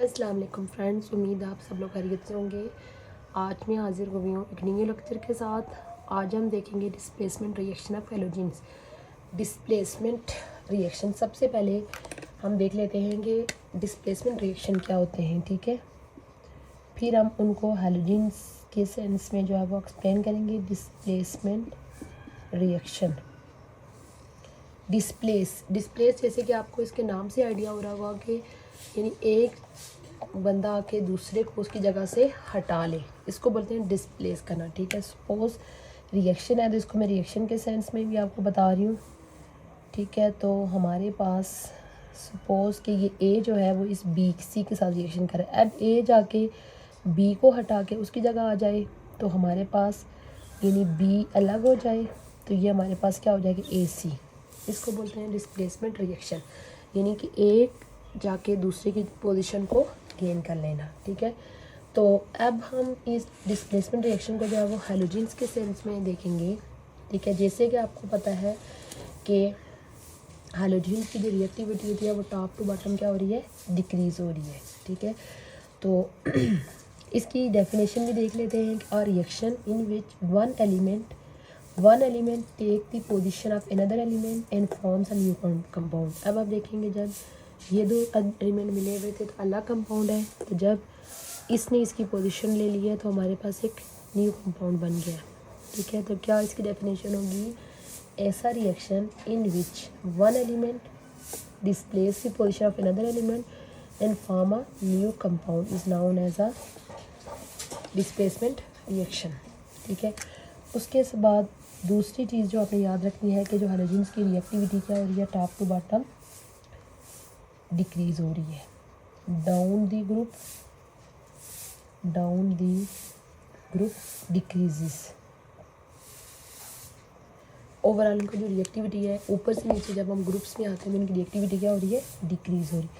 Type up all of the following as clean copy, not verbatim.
अस्सलाम वालेकुम फ्रेंड्स, उम्मीद है आप सब लोग खैरियत से होंगे। आज मैं हाजिर हुई हूँ एक न्यू लेक्चर के साथ। आज हम देखेंगे displacement reaction of halogens. Displacement reaction, सबसे पहले हम देख लेते हैं कि डिस्प्लेसमेंट रिएक्शन क्या होते हैं, ठीक है। फिर हम उनको हैलोजेंस के सेंस में जो है वो एक्सप्लेन करेंगे। डिस्प्लेसमेंट रिएक्शन, डिस्प्लेस जैसे कि आपको इसके नाम से आइडिया हो रहा होगा कि यानी एक बंदा आके दूसरे को उसकी जगह से हटा ले, इसको बोलते हैं डिस्प्लेस करना, ठीक है। सपोज रिएक्शन है तो इसको मैं रिएक्शन के सेंस में भी आपको बता रही हूँ, ठीक है। तो हमारे पास सपोज कि ये ए जो है वो इस बी सी के साथ रिएक्शन करे। अब ए जाके बी को हटा के उसकी जगह आ जाए तो हमारे पास यानी बी अलग हो जाए, तो ये हमारे पास क्या हो जाएगा, ए सी। इसको बोलते हैं डिस्प्लेसमेंट रिएक्शन, यानी कि एक जाके दूसरे की पोजीशन को गेन कर लेना, ठीक है। तो अब हम इस डिस्प्लेसमेंट रिएक्शन को जो है वो हैलोजेंस के सेंस में देखेंगे, ठीक है। जैसे कि आपको पता है कि हैलोजेंस की जो रिएक्टिविटी होती है वो टॉप टू बॉटम क्या हो रही है, डिक्रीज़ हो रही है, ठीक है। तो इसकी डेफिनेशन भी देख लेते हैं। A reaction in which one element take the position of another element and forms a new compound. अब आप देखेंगे जब ये दो एलिमेंट मिले हुए थे तो अलग कंपाउंड है, तो जब इसने इसकी पोजीशन ले ली है तो हमारे पास एक न्यू कंपाउंड बन गया, ठीक है। तो क्या इसकी डेफिनेशन होगी, ऐसा reaction in which one element displace the position of another element and form a new compound is known as a displacement reaction, ठीक है। उसके बाद दूसरी चीज़ जो आपने याद रखनी है कि जो हैलोजेंस की रिएक्टिविटी क्या हो रही है, टॉप टू बॉटम डिक्रीज हो रही है। Down the group decreases. Overall इनका जो रिएक्टिविटी है ऊपर से नीचे जब हम ग्रुप्स में आते हैं तो इनकी रिएक्टिविटी क्या हो रही है, डिक्रीज हो रही है।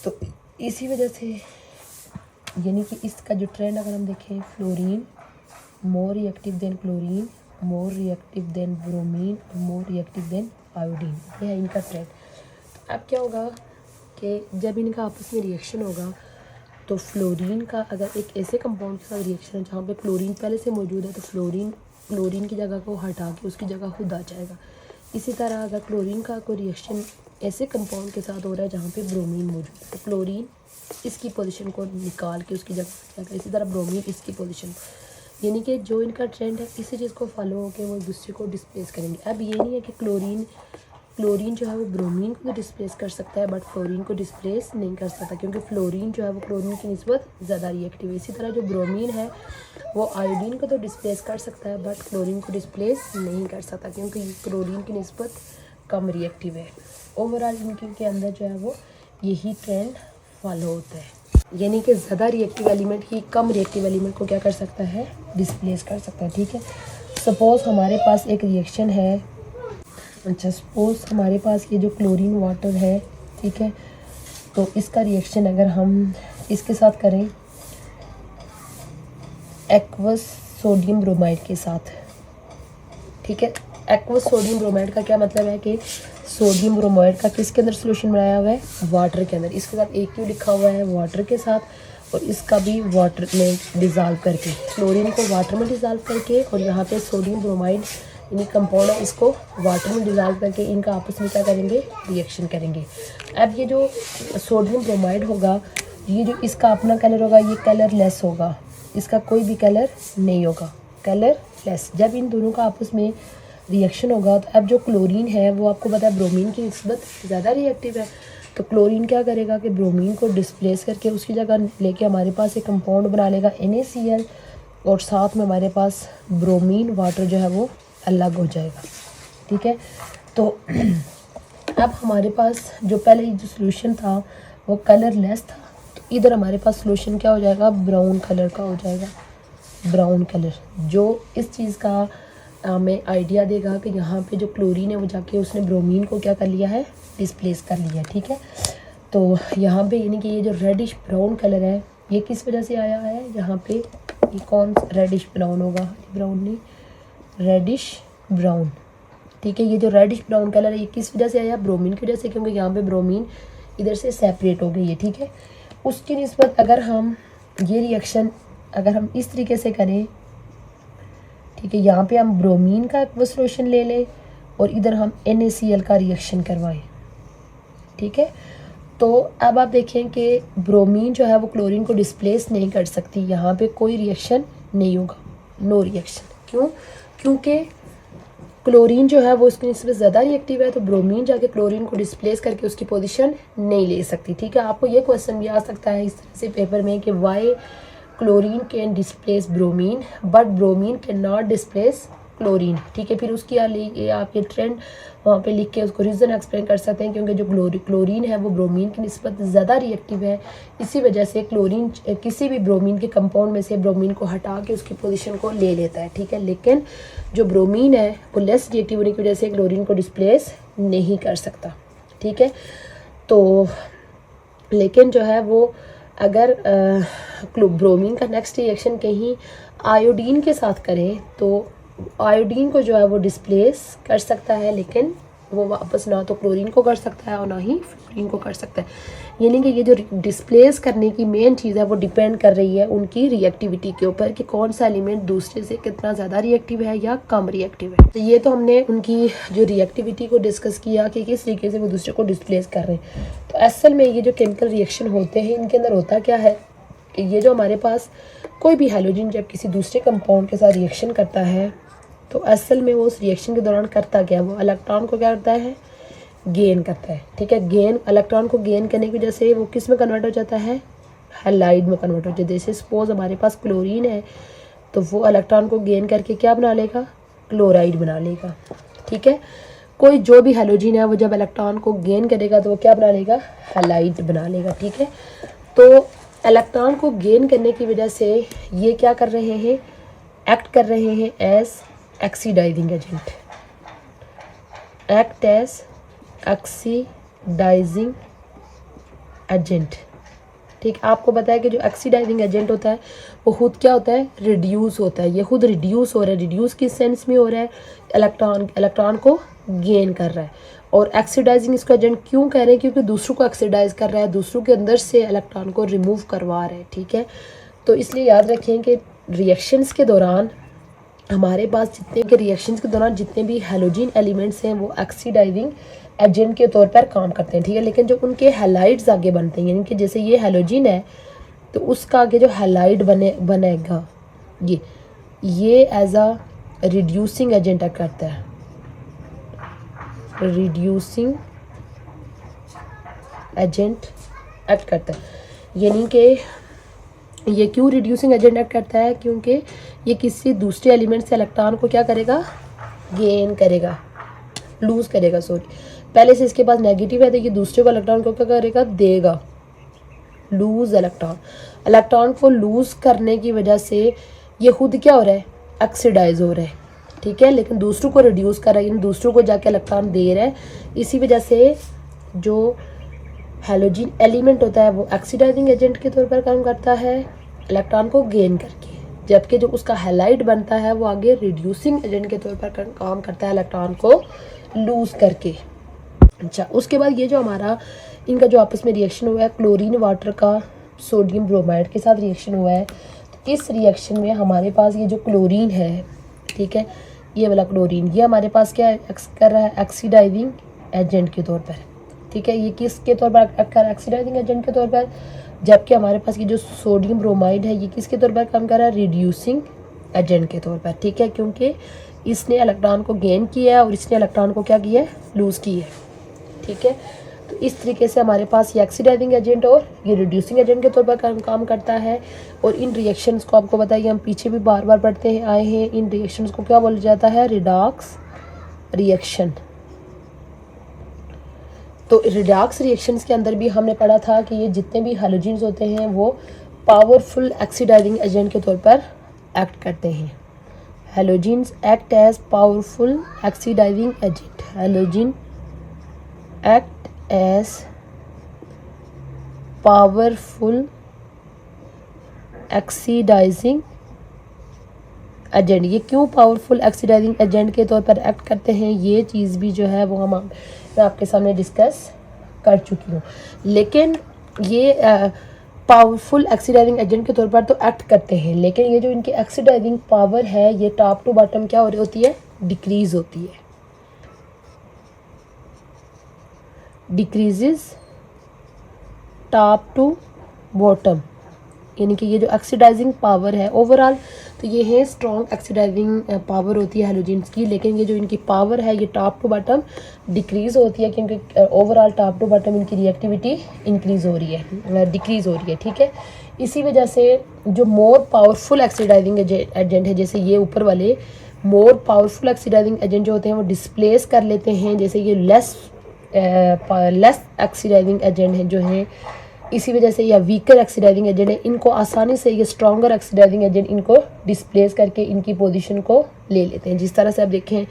तो इसी वजह से यानी कि इसका जो ट्रेंड अगर हम देखें, fluorine more reactive than chlorine, more reactive than bromine, more reactive than iodine, ये है इनका ट्रेंड। तो अब क्या होगा कि जब इनका आपस में रिएक्शन होगा तो फ्लोरीन का अगर एक ऐसे कंपाउंड के साथ रिएक्शन है जहाँ पे क्लोरीन पहले से मौजूद है तो क्लोरीन की जगह को हटा के उसकी जगह खुद आ जाएगा। इसी तरह अगर क्लोरीन का कोई रिएक्शन ऐसे कंपाउंड के साथ हो रहा है जहाँ पे ब्रोमीन मौजूद है तो क्लोरीन इसकी पोजीशन को निकाल के उसकी जगह आ जाएगा। इसी तरह ब्रोमीन इसकी पोजीशन, यानी कि जो इनका ट्रेंड है इसी चीज़ को फॉलो होकर वो एक दूसरे को डिस्प्लेस करेंगे। अब ये नहीं है कि क्लोरीन जो है वो ब्रोमीन को डिस्प्लेस कर सकता है बट फ्लोरीन को डिस्प्लेस नहीं कर सकता, क्योंकि फ्लोरीन जो है वो क्लोरीन की निस्बत ज़्यादा रिएक्टिव है। इसी तरह जो ब्रोमीन है वो आयोडीन को तो डिस्प्लेस कर सकता है बट क्लोरीन को डिस्प्लेस नहीं कर सकता, क्योंकि क्लोरीन की निस्बत कम रिएक्टिव है। ओवरऑल इनके अंदर जो है वो यही ट्रेंड फॉलो होता है, यानी कि ज़्यादा रिएक्टिव एलिमेंट ही कम रिएक्टिव एलिमेंट को क्या कर सकता है, डिस्प्लेस कर सकता है, ठीक है। सपोज़ हमारे पास एक रिएक्शन है, अच्छा सपोज हमारे पास ये जो क्लोरीन वाटर है, ठीक है, तो इसका रिएक्शन अगर हम इसके साथ करें एक्वस सोडियम ब्रोमाइड के साथ, ठीक है। एक्वस सोडियम ब्रोमाइड का क्या मतलब है कि सोडियम ब्रोमाइड का किसके अंदर सोल्यूशन बनाया हुआ है, वाटर के अंदर। इसके साथ एक क्यों लिखा हुआ है, वाटर के साथ, और इसका भी वाटर में डिज़ोल्व करके, क्लोरीन को वाटर में डिज़ोल्व करके और यहाँ पे सोडियम ब्रोमाइड यानी कंपाउंड है इसको वाटर में डिज़ोल्व करके इनका आपस में क्या करेंगे, रिएक्शन करेंगे। अब ये जो सोडियम ब्रोमाइड होगा, ये जो इसका अपना कलर होगा ये कलर लेस होगा, इसका कोई भी कलर नहीं होगा, कलर लेस। जब इन दोनों का आपस में रिएक्शन होगा तो अब जो क्लोरीन है वो आपको पता है ब्रोमीन की निस्बत ज़्यादा रिएक्टिव है, तो क्लोरीन क्या करेगा कि ब्रोमीन को डिस्प्लेस करके उसकी जगह लेके हमारे पास एक कंपाउंड बना लेगा NaCl, और साथ में हमारे पास ब्रोमीन वाटर जो है वो अलग हो जाएगा, ठीक है। तो अब हमारे पास जो पहले जो सोल्यूशन था वो कलर लेस था, तो इधर हमारे पास सोल्यूशन क्या हो जाएगा, ब्राउन कलर का हो जाएगा, ब्राउन कलर, जो इस चीज़ का हमें आइडिया देगा कि यहाँ पे जो क्लोरीन है वो जाके उसने ब्रोमीन को क्या कर लिया है, डिस्प्लेस कर लिया, ठीक है। तो यहाँ पे यानी कि ये जो रेडिश ब्राउन कलर है ये किस वजह से आया है, यहाँ पे ये कौन सा रेडिश ब्राउन होगा, ब्राउन नहीं रेडिश ब्राउन, ठीक है। ये जो रेडिश ब्राउन कलर है ये किस वजह से आया, ब्रोमीन की वजह से, क्योंकि यहाँ पे ब्रोमीन इधर से सेपरेट हो गई है, ठीक है। उसकी निस्बत अगर हम ये रिएक्शन अगर हम इस तरीके से करें, ठीक है, यहाँ पे हम ब्रोमीन का वो सॉल्यूशन ले लें और इधर हम NaCl का रिएक्शन करवाएं, ठीक है। तो अब आप देखें कि ब्रोमीन जो है वो क्लोरीन को डिस्प्लेस नहीं कर सकती, यहाँ पे कोई रिएक्शन नहीं होगा, नो रिएक्शन। क्यों? क्योंकि क्लोरीन जो है वो उसकी निस्बत ज़्यादा रिएक्टिव है, तो ब्रोमीन जाके क्लोरीन को डिस्प्लेस करके उसकी पोजीशन नहीं ले सकती, ठीक है। आपको ये क्वेश्चन भी आ सकता है इस तरह से पेपर में कि why chlorine can displace bromine but bromine can not displace chlorine, ठीक है। फिर उसकी आप ये ट्रेंड वहाँ पे लिख के उसको रीज़न एक्सप्लेन कर सकते हैं, क्योंकि जो क्लोरीन है वो ब्रोमीन की निस्बत ज़्यादा रिएक्टिव है, इसी वजह से क्लोरीन किसी भी ब्रोमीन के कंपाउंड में से ब्रोमीन को हटा के उसकी पोजीशन को ले लेता है, ठीक है। लेकिन जो ब्रोमीन है वो लेस रिएक्टिव होने की वजह से क्लोरीन को डिस्प्लेस नहीं कर सकता, ठीक है। तो लेकिन जो है वो अगर ब्रोमीन का नेक्स्ट रिएक्शन कहीं आयोडीन के साथ करें तो आयोडीन को जो है वो डिस्प्लेस कर सकता है, लेकिन वो वापस ना तो क्लोरीन को कर सकता है और ना ही फ्लोरीन को कर सकता है। यानी कि ये जो डिस्प्लेस करने की मेन चीज़ है वो डिपेंड कर रही है उनकी रिएक्टिविटी के ऊपर कि कौन सा एलिमेंट दूसरे से कितना ज़्यादा रिएक्टिव है या कम रिएक्टिव है। तो ये तो हमने उनकी जो रिएक्टिविटी को डिस्कस किया कि किस तरीके से वो दूसरे को डिस्प्लेस कर रहे हैं। तो असल में ये जो केमिकल रिएक्शन होते हैं इनके अंदर होता क्या है कि ये जो हमारे पास कोई भी हैलोजन जब किसी दूसरे कंपाउंड के साथ रिएक्शन करता है तो असल में वो उस रिएक्शन के दौरान करता क्या है, वो इलेक्ट्रॉन को क्या करता है, गेन करता है, ठीक है। गेन इलेक्ट्रॉन को गेन करने की वजह से वो किस में कन्वर्ट हो जाता है, हैलाइड में कन्वर्ट हो जाता है। जैसे सपोज हमारे पास क्लोरीन है तो वो इलेक्ट्रॉन को गेन करके क्या बना लेगा, क्लोराइड बना लेगा, ठीक है। कोई जो भी हैलोजन है वो जब इलेक्ट्रॉन को गेन करेगा तो वो क्या बना लेगा, हैलाइड बना लेगा, ठीक है। तो इलेक्ट्रॉन को गेन करने की वजह से ये क्या कर रहे हैं, एक्ट कर रहे हैं as oxidising agent, act as oxidising agent, ठीक। आपको पता है कि जो ऑक्सीडाइजिंग एजेंट होता है वो खुद क्या होता है, रिड्यूस होता है। ये खुद रिड्यूस हो रहा है, रिड्यूस किस सेंस में हो रहा है, इलेक्ट्रॉन को गेन कर रहा है। और ऑक्सीडाइजिंग इसको एजेंट क्यों कह रहे हैं, क्योंकि दूसरों को ऑक्सीडाइज कर रहा है, दूसरों के अंदर से इलेक्ट्रॉन को रिमूव करवा रहा है, ठीक है। तो इसलिए याद रखें कि रिएक्शंस के दौरान हमारे पास जितने भी हैलोजन एलिमेंट्स हैं वो ऑक्सीडाइजिंग एजेंट के तौर पर काम करते हैं, ठीक है। लेकिन जो उनके हैलाइड्स आगे बनते हैं, यानी कि जैसे ये हैलोजन है तो उसका आगे जो हैलाइड बनेगा ये as a reducing agent act करता है, रिड्यूसिंग एजेंट एक्ट करता है। यानी कि ये क्यों रिड्यूसिंग एजेंट एक्ट करता है, क्योंकि ये किसी दूसरे एलिमेंट से इलेक्ट्रॉन को क्या करेगा, गेन करेगा, लूज़ करेगा, पहले से इसके पास नेगेटिव है तो ये दूसरे को इलेक्ट्रॉन को क्या करेगा, देगा, लूज इलेक्ट्रॉन को लूज़ करने की वजह से ये खुद क्या हो रहा है, ऑक्सीडाइज हो रहा है, ठीक है। लेकिन दूसरों को रिड्यूस कर रहा है, इन दूसरों को जाके इलेक्ट्रॉन दे रहा है। इसी वजह से जो हैलोजन एलिमेंट होता है वो ऑक्सीडाइजिंग एजेंट के तौर पर काम करता है इलेक्ट्रॉन को गेन करके, जबकि जो उसका हैलाइड बनता है वो आगे रिड्यूसिंग एजेंट के तौर पर काम करता है इलेक्ट्रॉन को लूज़ करके। अच्छा, उसके बाद ये जो हमारा इनका जो आपस में रिएक्शन हुआ है, क्लोरीन वाटर का सोडियम ब्रोमाइड के साथ रिएक्शन हुआ है, तो इस रिएक्शन में हमारे पास ये जो क्लोरीन है, ठीक है, ये वाला क्लोरीन ये हमारे पास क्या कर रहा है, ऑक्सीडाइजिंग एजेंट के तौर पर, ठीक है। ये किसके तौर पर, ऑक्सीडाइजिंग एजेंट के तौर पर, जबकि हमारे पास ये जो सोडियम ब्रोमाइड है ये किसके तौर पर काम कर रहा है, रिड्यूसिंग एजेंट के तौर पर, ठीक है। क्योंकि इसने इलेक्ट्रॉन को गेन किया है और इसने इलेक्ट्रॉन को क्या किया है, लूज़ किया है, ठीक है। तो इस तरीके से हमारे पास ये ऑक्सीडाइजिंग एजेंट और ये रिड्यूसिंग एजेंट के तौर पर काम करता है। और इन रिएक्शंस को आपको बताइए, हम पीछे भी बार बार पढ़ते आए हैं, इन रिएक्शंस को क्या बोला जाता है, रिडॉक्स रिएक्शन। तो रिडॉक्स रिएक्शंस के अंदर भी हमने पढ़ा था कि ये जितने भी हैलोजन्स होते हैं वो पावरफुल ऑक्सीडाइजिंग एजेंट के तौर पर एक्ट करते हैं। Halogens act as powerful oxidising agent, halogen act as powerful oxidising agent. ये क्यों पावरफुल ऑक्सीडाइजिंग एजेंट के तौर पर एक्ट करते हैं, ये चीज़ भी जो है वो मैं आपके सामने डिस्कस कर चुकी हूँ। लेकिन ये पावरफुल ऑक्सीडाइजिंग एजेंट के तौर पर तो एक्ट करते हैं, लेकिन ये जो इनकी ऑक्सीडाइजिंग पावर है ये टॉप टू बॉटम क्या हो रही होती है, डिक्रीज होती है, डिक्रीजेस टॉप टू बॉटम। यानी कि ये जो ऑक्सीडाइजिंग पावर है ओवरऑल तो ये है स्ट्रॉन्ग ऑक्सीडाइजिंग पावर होती है हैलोजेंस की, लेकिन ये जो इनकी पावर है ये टॉप टू बॉटम डिक्रीज़ होती है, क्योंकि ओवरऑल टॉप टू बॉटम इनकी रिएक्टिविटी इंक्रीज़ हो रही है, डिक्रीज़ हो रही है, ठीक है। इसी वजह से जो मोर पावरफुल ऑक्सीडाइजिंग एजेंट है, जैसे ये ऊपर वाले मोर पावरफुल ऑक्सीडाइजिंग एजेंट जो होते हैं वो डिस्प्लेस कर लेते हैं, जैसे ये लेस ऑक्सीडाइजिंग एजेंट हैं जो हैं, इसी वजह से या वीकर ऑक्सीडाइजिंग एजेंट है, इनको आसानी से ये स्ट्रॉन्गर ऑक्सीडाइजिंग एजेंट इनको डिस्प्लेस करके इनकी पोजीशन को ले लेते हैं। जिस तरह से आप देखें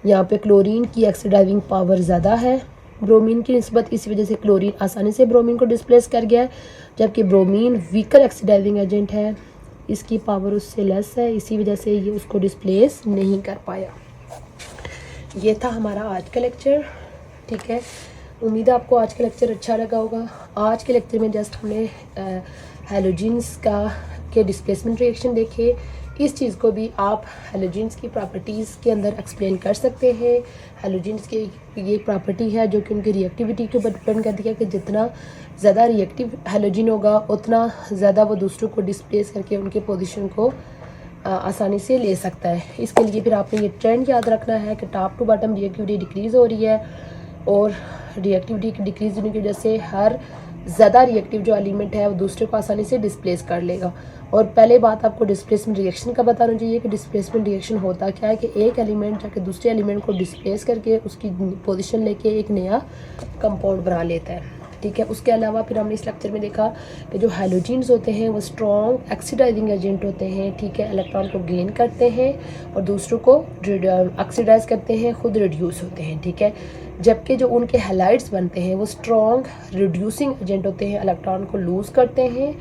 यहाँ पे क्लोरीन की ऑक्सीडाइजिंग पावर ज़्यादा है ब्रोमीन की निस्बत, इसी वजह से क्लोरीन आसानी से ब्रोमीन को डिस्प्लेस कर गया है, जबकि ब्रोमीन वीकर ऑक्सीडाइजिंग एजेंट है, इसकी पावर उससे लेस है, इसी वजह से ये उसको डिस्प्लेस नहीं कर पाया। ये था हमारा आज का लेक्चर, ठीक है। उम्मीद है आपको आज का लेक्चर अच्छा लगा होगा। आज के लेक्चर में जस्ट हमने हैलोजेंस के डिस्प्लेसमेंट रिएक्शन देखे। इस चीज़ को भी आप हैलोजेंस की प्रॉपर्टीज़ के अंदर एक्सप्लेन कर सकते हैं। हैलोजेंस की ये प्रॉपर्टी है जो कि उनकी रिएक्टिविटी के ऊपर डिपेंड करती है कि जितना ज़्यादा रिएक्टिव हैलोजन होगा उतना ज़्यादा वो दूसरों को डिस्प्लेस करके उनके पोजीशन को आसानी से ले सकता है। इसके लिए फिर आपने ये ट्रेंड याद रखना है कि top to bottom reactivity decrease हो रही है, और रिएक्टिविटी की डिक्रीज होने की वजह से हर ज़्यादा रिएक्टिव जो एलिमेंट है वो दूसरे को आसानी से डिस्प्लेस कर लेगा। और पहले बात आपको डिस्प्लेसमेंट रिएक्शन का बताना चाहिए कि डिस्प्लेसमेंट रिएक्शन होता क्या है कि एक एलिमेंट जाके दूसरे एलिमेंट को डिस्प्लेस करके उसकी पोजीशन लेके एक नया कंपाउंड बना लेता है, ठीक है। उसके अलावा फिर हमने इस लेक्चर में देखा कि जो हैलोजेंस होते हैं वो स्ट्रॉन्ग ऑक्सीडाइजिंग एजेंट होते हैं, ठीक है। इलेक्ट्रॉन को गेन करते हैं और दूसरों को ऑक्सीडाइज करते हैं, खुद रिड्यूस होते हैं, ठीक है। जबकि जो उनके हैलाइड्स बनते हैं वो स्ट्रॉन्ग रिड्यूसिंग एजेंट होते हैं, इलेक्ट्रॉन को लूज़ करते हैं,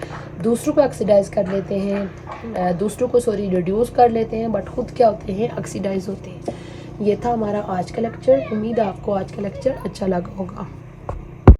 दूसरों को ऑक्सीडाइज कर लेते हैं, दूसरों को रिड्यूस कर लेते हैं, बट खुद क्या होते हैं, ऑक्सीडाइज होते हैं। ये था हमारा आज का लेक्चर। उम्मीद है आपको आज का लेक्चर अच्छा लगा होगा।